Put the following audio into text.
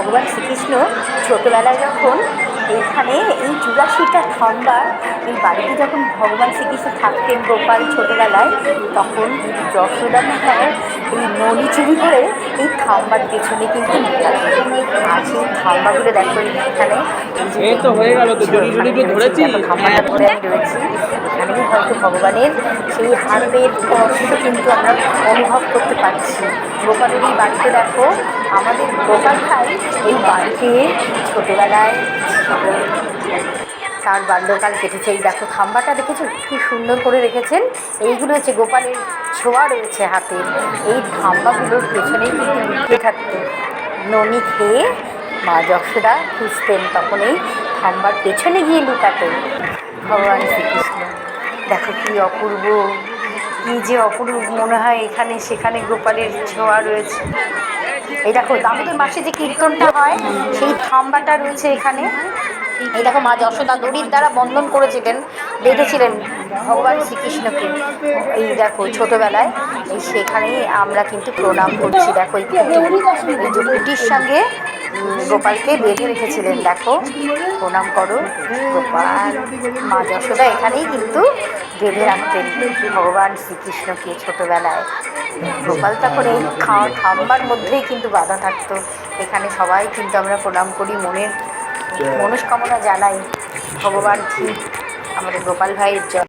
ভগবান শ্রীকৃষ্ণ ছোটোবেলায় যখন এইখানে এই ৮৪টা খাম্বা এই বাড়িতে যখন ভগবান শ্রীকৃষ্ণ থাকতেন গোপাল ছোটোবেলায়, তখন যশোদা মায়ের এই নলি চুরি করে এই খাম্বার পেছনে কিন্তু লুকাতেন। আর সেই খাম্বাগুলো দেখো এখানে এই তো হয়ে গেল তো ধরেছি খাম্বাটা ধরে আমি রয়েছি। এখানেই হয়তো ভগবানের সেই হাতের স্পর্শ কিন্তু আমরা অনুভব করতে পারছি। গোপালের এই বাড়িতে দেখো, আমাদের গোপাল ভাই এই বাড়িতে ছোটোবেলায় তার বাল্যকাল কেটেছে। এই দেখো খাম্বাটা দেখেছো কি সুন্দর করে রেখেছেন। এইগুলো হচ্ছে গোপালের ছোঁয়া রয়েছে হাতের। এই খাম্বাগুলোর পেছনেই কিন্তু লুকিয়ে থাকতো ননি খেয়ে মা যশোদা খুঁজতেন, তখন এই খাম্বার পেছনে গিয়ে লুকাতেন ভগবান শ্রীকৃষ্ণ। দেখো কি অপূর্ব, কি যে অপূর্ব মনে হয় এখানে সেখানে গোপালের ছোঁয়া রয়েছে। এই দেখো দামোদর মাসে যে কীর্তনটা হয় সেই খাম্বাটা রয়েছে এখানে। এই দেখো মা যশোদা দড়ির দ্বারা বন্ধন করেছিলেন, বেঁধেছিলেন ভগবান শ্রীকৃষ্ণকে। এই দেখো ছোটোবেলায় এই সেখানেই আমরা কিন্তু প্রণাম করছি। দেখো এই যে কুটির সঙ্গে গোপালকে বেঁধে রেখেছিলেন। দেখো প্রণাম করো গোপাল। মা যশোদা এখানেই কিন্তু বেঁধে রাখতেন ভগবান শ্রীকৃষ্ণকে ছোটোবেলায়। গোপাল তখন এই খাম্বার মধ্যেই কিন্তু বাধা থাকতো। এখানে সবাই কিন্তু আমরা প্রণাম করি, মনের মনস্কামনা জানাই ভগবান ঠিক আমাদের গোপাল ভাইয়ের জন্য।